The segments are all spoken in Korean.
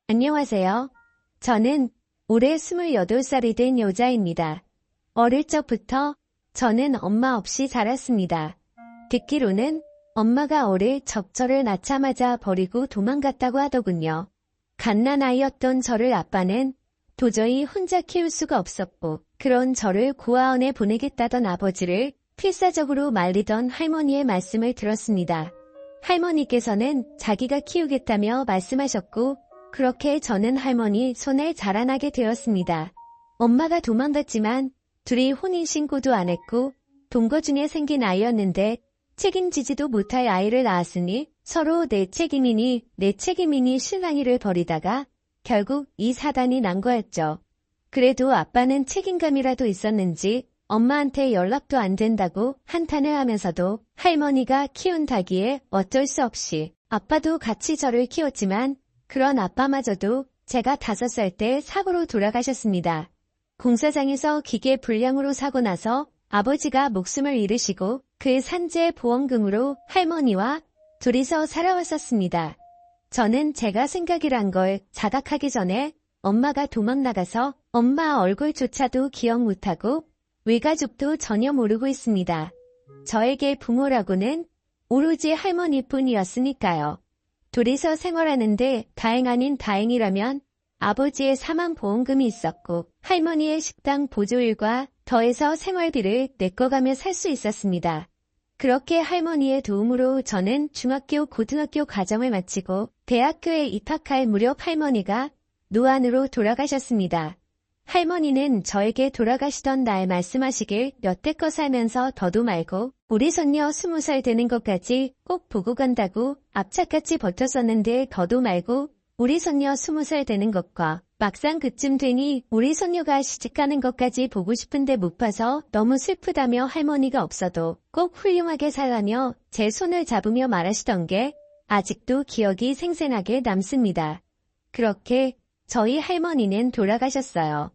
안녕하세요. 저는 올해 28살이 된 여자입니다. 어릴 적부터 저는 엄마 없이 자랐습니다. 듣기로는 엄마가 어릴 적 저를 낳자마자 버리고 도망갔다고 하더군요. 갓난아이였던 저를 아빠는 도저히 혼자 키울 수가 없었고 그런 저를 고아원에 보내겠다던 아버지를 필사적으로 말리던 할머니의 말씀을 들었습니다. 할머니께서는 자기가 키우겠다며 말씀하셨고 그렇게 저는 할머니 손에 자라나게 되었습니다. 엄마가 도망갔지만 둘이 혼인신고도 안 했고 동거 중에 생긴 아이였는데 책임지지도 못할 아이를 낳았으니 서로 내 책임이니 실랑이를 벌이다가 결국 이 사단이 난 거였죠. 그래도 아빠는 책임감이라도 있었는지 엄마한테 연락도 안 된다고 한탄을 하면서도 할머니가 키운다기에 어쩔 수 없이 아빠도 같이 저를 키웠지만 그런 아빠마저도 제가 5살 때 사고로 돌아가셨습니다. 공사장에서 기계 불량으로 사고 나서 아버지가 목숨을 잃으시고 그 산재 보험금으로 할머니와 둘이서 살아왔었습니다. 저는 제가 생각이란 걸 자각하기 전에 엄마가 도망 나가서 엄마 얼굴조차도 기억 못하고 외가족도 전혀 모르고 있습니다. 저에게 부모라고는 오로지 할머니뿐이었으니까요. 둘이서 생활하는데 다행 아닌 다행이라면 아버지의 사망보험금이 있었고 할머니의 식당 보조일과 더해서 생활비를 내꺼가며 살 수 있었습니다. 그렇게 할머니의 도움으로 저는 중학교, 고등학교 과정을 마치고 대학교에 입학할 무렵 할머니가 노안으로 돌아가셨습니다. 할머니는 저에게 돌아가시던 날 말씀하시길 여태껏 살면서 더도 말고 우리 손녀 20살 되는 것까지 꼭 보고 간다고 앞차같이 버텼었는데 더도 말고 우리 손녀 20살 되는 것과 막상 그쯤 되니 우리 손녀가 시집가는 것까지 보고 싶은데 못 봐서 너무 슬프다며 할머니가 없어도 꼭 훌륭하게 살라며 제 손을 잡으며 말하시던 게 아직도 기억이 생생하게 남습니다. 그렇게 저희 할머니는 돌아가셨어요.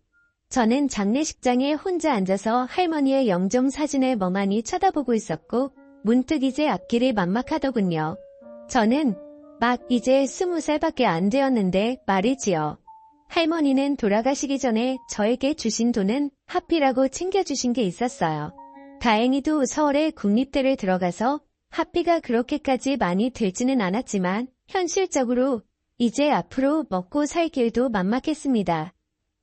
저는 장례식장에 혼자 앉아서 할머니의 영정 사진을 멍하니 쳐다보고 있었고 문득 이제 앞길이 막막하더군요. 저는 막 이제 20살밖에 안 되었는데 말이지요. 할머니는 돌아가시기 전에 저에게 주신 돈은 합비라고 챙겨주신 게 있었어요. 다행히도 서울의 국립대를 들어가서 합비가 그렇게까지 많이 들지는 않았지만 현실적으로 이제 앞으로 먹고 살 길도 막막했습니다.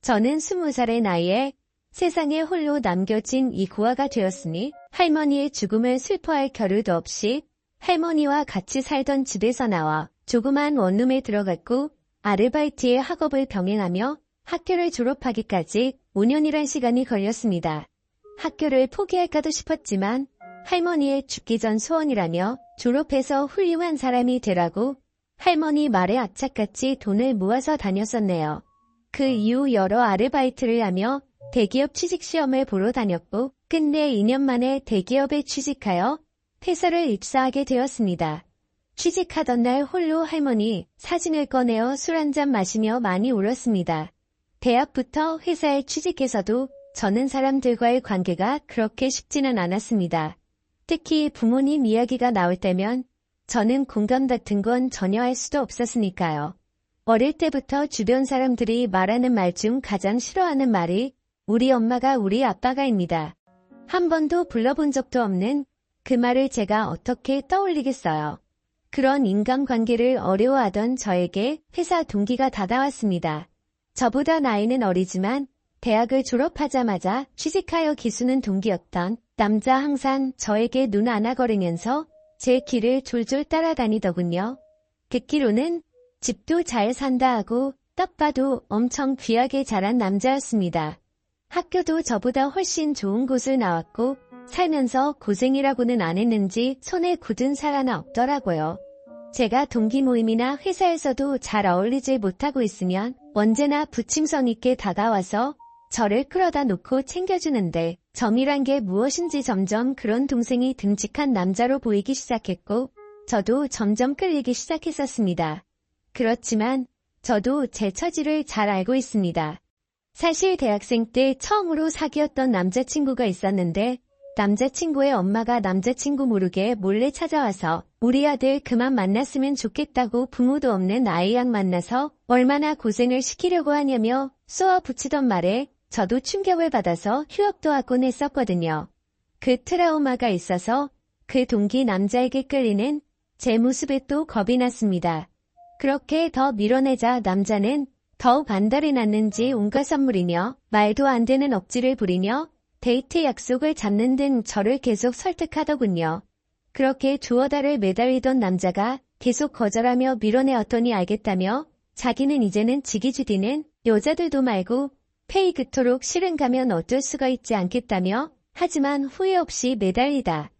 저는 20살의 나이에 세상에 홀로 남겨진 이 고아가 되었으니 할머니의 죽음을 슬퍼할 겨를도 없이 할머니와 같이 살던 집에서 나와 조그만 원룸에 들어갔고 아르바이트의 학업을 병행하며 학교를 졸업하기까지 5년이란 시간이 걸렸습니다. 학교를 포기할까도 싶었지만 할머니의 죽기 전 소원이라며 졸업해서 훌륭한 사람이 되라고 할머니 말에 악착같이 돈을 모아서 다녔었네요. 그 이후 여러 아르바이트를 하며 대기업 취직시험을 보러 다녔고 끝내 2년 만에 대기업에 취직하여 회사를 입사하게 되었습니다. 취직하던 날 홀로 할머니 사진을 꺼내어 술 한잔 마시며 많이 울었습니다. 대학부터 회사에 취직해서도 저는 사람들과의 관계가 그렇게 쉽지는 않았습니다. 특히 부모님 이야기가 나올 때면 저는 공감 같은 건 전혀 할 수도 없었으니까요. 어릴 때부터 주변 사람들이 말하는 말 중 가장 싫어하는 말이 우리 엄마가 우리 아빠가입니다. 한 번도 불러본 적도 없는 그 말을 제가 어떻게 떠올리겠어요. 그런 인간관계를 어려워하던 저에게 회사 동기가 다가왔습니다. 저보다 나이는 어리지만 대학을 졸업하자마자 취직하여 기수는 동기였던 남자 항상 저에게 눈 안아거리면서 제 길을 졸졸 따라다니더군요. 듣기로는 집도 잘 산다 하고 딱 봐도 엄청 귀하게 자란 남자였습니다. 학교도 저보다 훨씬 좋은 곳을 나왔고 살면서 고생이라고는 안 했는지 손에 굳은 살 하나 없더라고요. 제가 동기 모임이나 회사에서도 잘 어울리지 못하고 있으면 언제나 부침성 있게 다가와서 저를 끌어다 놓고 챙겨주는데 점이란 게 무엇인지 점점 그런 동생이 듬직한 남자로 보이기 시작했고 저도 점점 끌리기 시작했었습니다. 그렇지만 저도 제 처지를 잘 알고 있습니다. 사실 대학생 때 처음으로 사귀었던 남자친구가 있었는데 남자친구의 엄마가 남자친구 모르게 몰래 찾아와서 우리 아들 그만 만났으면 좋겠다고 부모도 없는 아이랑 만나서 얼마나 고생을 시키려고 하냐며 쏘아붙이던 말에 저도 충격을 받아서 휴학도 하곤 했었거든요. 그 트라우마가 있어서 그 동기 남자에게 끌리는 제 모습에 또 겁이 났습니다. 그렇게 더 밀어내자 남자는 더욱 안달이 났는지 온갖 선물이며 말도 안 되는 억지를 부리며 데이트 약속을 잡는 등 저를 계속 설득하더군요. 그렇게 두어 달을 매달리던 남자가 계속 거절하며 밀어내었더니 알겠다며 자기는 이제는 지기주디는 여자들도 말고 페이 그토록 싫은 가면 어쩔 수가 있지 않겠다며 하지만 후회 없이 매달리다.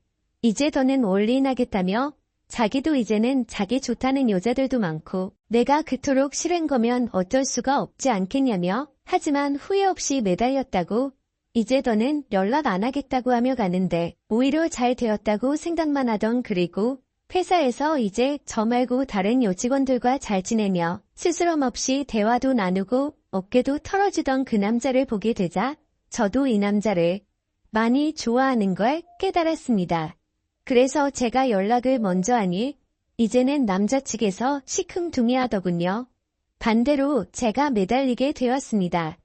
이제 더는 올인하겠다며 자기도 이제는 자기 좋다는 여자들도 많고 내가 그토록 싫은 거면 어쩔 수가 없지 않겠냐며 하지만 후회 없이 매달렸다고 이제 더는 연락 안 하겠다고 하며 가는데 오히려 잘 되었다고 생각만 하던 그리고 회사에서 이제 저 말고 다른 여직원들과 잘 지내며 스스럼 없이 대화도 나누고 어깨도 털어주던 그 남자를 보게 되자 저도 이 남자를 많이 좋아하는 걸 깨달았습니다. 그래서 제가 연락을 먼저 하니 이제는 남자 측에서 시큰둥해하더군요. 반대로 제가 매달리게 되었습니다.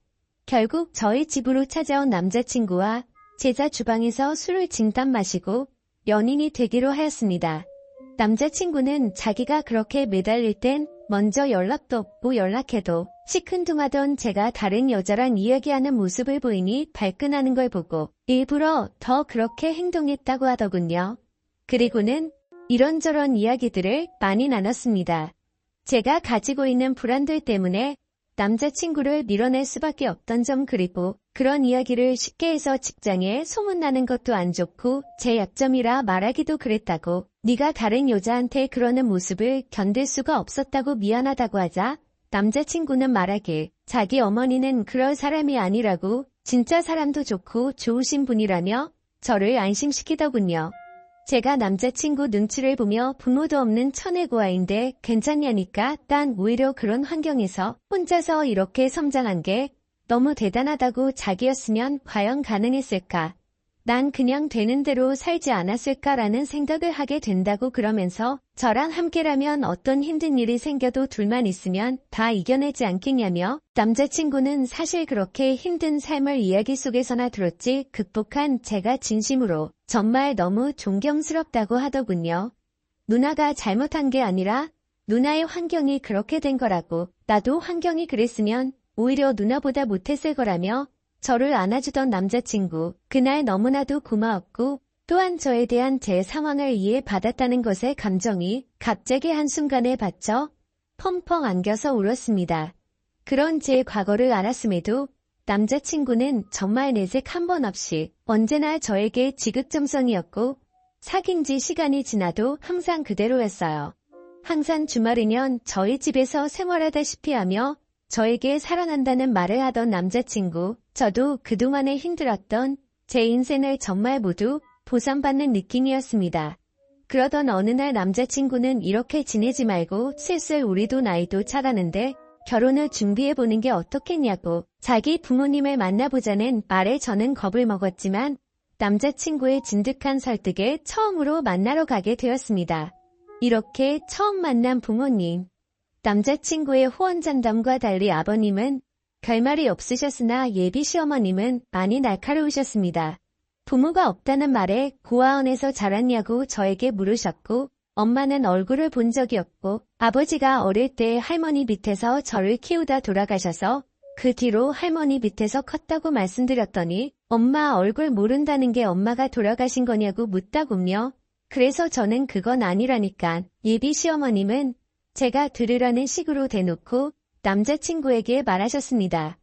결국 저희 집으로 찾아온 남자친구와 제자 주방에서 술을 진땀 마시고 연인이 되기로 하였습니다. 남자친구는 자기가 그렇게 매달릴 땐 먼저 연락도 없고 연락해도 시큰둥하던 제가 다른 여자랑 이야기하는 모습을 보이니 발끈하는 걸 보고 일부러 더 그렇게 행동했다고 하더군요. 그리고는 이런저런 이야기들을 많이 나눴습니다. 제가 가지고 있는 불안들 때문에 남자친구를 밀어낼 수밖에 없던 점 그리고 그런 이야기를 쉽게 해서 직장에 소문나는 것도 안 좋고 제 약점이라 말하기도 그랬다고 네가 다른 여자한테 그러는 모습을 견딜 수가 없었다고 미안하다고 하자 남자친구는 말하길 자기 어머니는 그럴 사람이 아니라고 진짜 사람도 좋고 좋으신 분이라며 저를 안심시키더군요. 제가 남자친구 눈치를 보며 부모도 없는 천혜고아인데 괜찮냐니까 난 오히려 그런 환경에서 혼자서 이렇게 성장한 게 너무 대단하다고 자기였으면 과연 가능했을까? 난 그냥 되는 대로 살지 않았을까라는 생각을 하게 된다고 그러면서 저랑 함께라면 어떤 힘든 일이 생겨도 둘만 있으면 다 이겨내지 않겠냐며 남자친구는 사실 그렇게 힘든 삶을 이야기 속에서나 들었지 극복한 제가 진심으로 정말 너무 존경스럽다고 하더군요. 누나가 잘못한 게 아니라 누나의 환경이 그렇게 된 거라고 나도 환경이 그랬으면 오히려 누나보다 못했을 거라며 저를 안아주던 남자친구, 그날 너무나도 고마웠고 또한 저에 대한 제 상황을 이해받았다는 것에 감정이 갑자기 한순간에 받쳐 펑펑 안겨서 울었습니다. 그런 제 과거를 알았음에도 남자친구는 정말 내색 한 번 없이 언제나 저에게 지극정성이었고 사귄 지 시간이 지나도 항상 그대로였어요. 항상 주말이면 저희 집에서 생활하다시피 하며 저에게 사랑한다는 말을 하던 남자친구, 저도 그동안에 힘들었던 제 인생을 정말 모두 보상받는 느낌이었습니다. 그러던 어느 날 남자친구는 이렇게 지내지 말고 슬슬 우리도 나이도 차가는데 결혼을 준비해보는 게 어떻겠냐고 자기 부모님을 만나보자는 말에 저는 겁을 먹었지만 남자친구의 진득한 설득에 처음으로 만나러 가게 되었습니다. 이렇게 처음 만난 부모님. 남자친구의 호언장담과 달리 아버님은 결말이 없으셨으나 예비 시어머님은 많이 날카로우셨습니다. 부모가 없다는 말에 고아원에서 자랐냐고 저에게 물으셨고 엄마는 얼굴을 본 적이 없고 아버지가 어릴 때 할머니 밑에서 저를 키우다 돌아가셔서 그 뒤로 할머니 밑에서 컸다고 말씀드렸더니 엄마 얼굴 모른다는 게 엄마가 돌아가신 거냐고 묻다군요. 그래서 저는 그건 아니라니까 예비 시어머님은 제가 들으라는 식으로 대놓고 남자친구에게 말하셨습니다.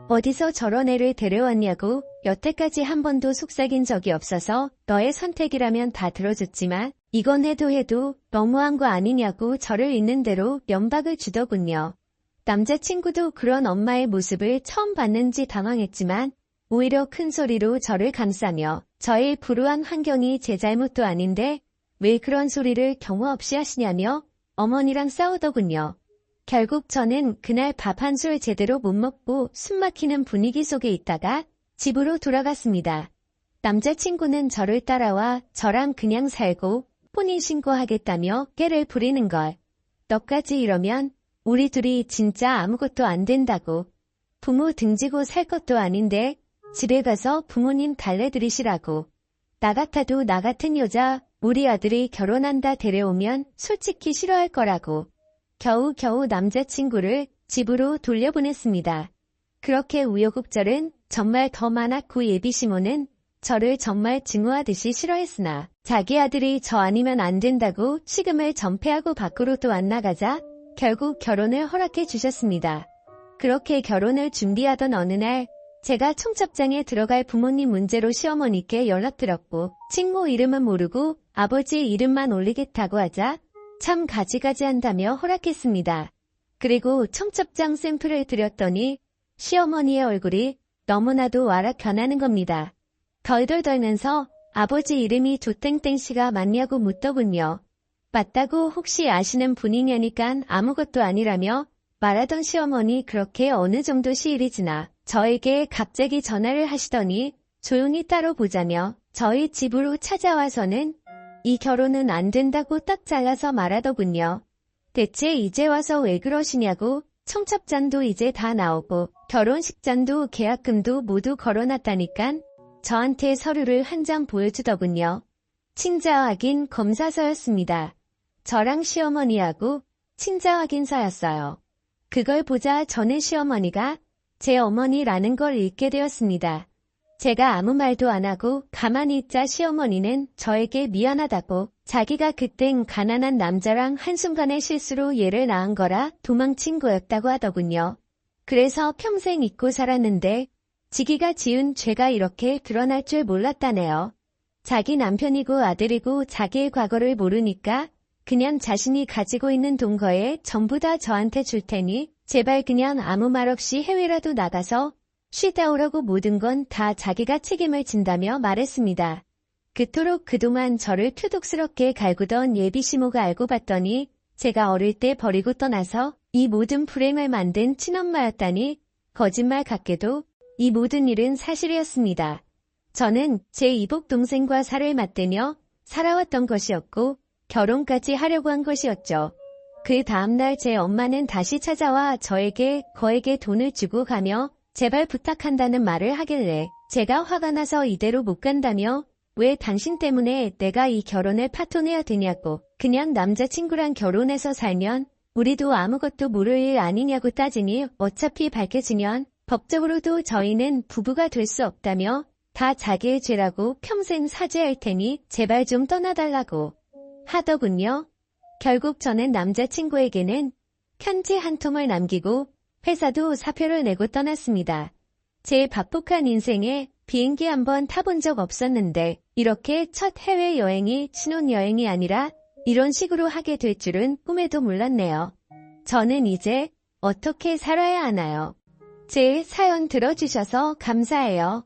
어디서 저런 애를 데려왔냐고 여태까지 한 번도 속삭인 적이 없어서 너의 선택이라면 다 들어줬지만 이건 해도 너무한 거 아니냐고 저를 있는 대로 면박을 주더군요. 남자친구도 그런 엄마의 모습을 처음 봤는지 당황했지만 오히려 큰 소리로 저를 감싸며 저의 불우한 환경이 제 잘못도 아닌데 왜 그런 소리를 경우 없이 하시냐며 어머니랑 싸우더군요. 결국 저는 그날 밥 한 술 제대로 못 먹고 숨막히는 분위기 속에 있다가 집으로 돌아갔습니다. 남자친구는 저를 따라와 저랑 그냥 살고 혼인신고하겠다며 깨를 부리는 걸. 너까지 이러면 우리 둘이 진짜 아무것도 안 된다고. 부모 등지고 살 것도 아닌데 집에 가서 부모님 달래드리시라고. 나 같아도 나 같은 여자 우리 아들이 결혼한다 데려오면 솔직히 싫어할 거라고. 겨우겨우 남자친구를 집으로 돌려보냈습니다. 그렇게 우여곡절은 정말 더 많았고 예비시모는 저를 정말 증오하듯이 싫어했으나 자기 아들이 저 아니면 안 된다고 식음을 전폐하고 밖으로도 안 나가자 결국 결혼을 허락해 주셨습니다. 그렇게 결혼을 준비하던 어느 날 제가 청첩장에 들어갈 부모님 문제로 시어머니께 연락드렸고 친모 이름은 모르고 아버지 이름만 올리겠다고 하자 참 가지가지 한다며 허락했습니다. 그리고 청첩장 샘플을 드렸더니 시어머니의 얼굴이 너무나도 와락 변하는 겁니다. 덜덜 떨면서 아버지 이름이 조땡땡씨가 맞냐고 묻더군요. 맞다고 혹시 아시는 분이냐니깐 아무것도 아니라며 말하던 시어머니 그렇게 어느 정도 시일이 지나 저에게 갑자기 전화를 하시더니 조용히 따로 보자며 저희 집으로 찾아와서는 이 결혼은 안 된다고 딱 잘라서 말하더군요. 대체 이제 와서 왜 그러시냐고 청첩장도 이제 다 나오고 결혼식장도 계약금도 모두 걸어놨다니깐 저한테 서류를 한 장 보여주더군요. 친자 확인 검사서였습니다. 저랑 시어머니하고 친자 확인서였어요. 그걸 보자 저는 시어머니가 제 어머니라는 걸 읽게 되었습니다. 제가 아무 말도 안 하고 가만히 있자 시어머니는 저에게 미안하다고 자기가 그땐 가난한 남자랑 한순간의 실수로 얘를 낳은 거라 도망친 거였다고 하더군요. 그래서 평생 잊고 살았는데 지기가 지은 죄가 이렇게 드러날 줄 몰랐다네요. 자기 남편이고 아들이고 자기의 과거를 모르니까 그냥 자신이 가지고 있는 돈 거에 전부 다 저한테 줄 테니 제발 그냥 아무 말 없이 해외라도 나가서 쉬다 오라고 모든 건 다 자기가 책임을 진다며 말했습니다. 그토록 그동안 저를 표독스럽게 갈구던 예비시모가 알고 봤더니 제가 어릴 때 버리고 떠나서 이 모든 불행을 만든 친엄마였다니 거짓말 같게도 이 모든 일은 사실이었습니다. 저는 제 이복 동생과 살을 맞대며 살아왔던 것이었고 결혼까지 하려고 한 것이었죠. 그 다음날 제 엄마는 다시 찾아와 저에게 거액의 돈을 주고 가며 제발 부탁한다는 말을 하길래 제가 화가 나서 이대로 못 간다며 왜 당신 때문에 내가 이 결혼을 파토내야 되냐고 그냥 남자친구랑 결혼해서 살면 우리도 아무것도 모를 일 아니냐고 따지니 어차피 밝혀지면 법적으로도 저희는 부부가 될 수 없다며 다 자기의 죄라고 평생 사죄할 테니 제발 좀 떠나달라고 하더군요. 결국 저는 남자친구에게는 편지 한 통을 남기고 회사도 사표를 내고 떠났습니다. 제 박복한 인생에 비행기 한번 타본 적 없었는데 이렇게 첫 해외여행이 신혼여행이 아니라 이런 식으로 하게 될 줄은 꿈에도 몰랐네요. 저는 이제 어떻게 살아야 하나요? 제 사연 들어주셔서 감사해요.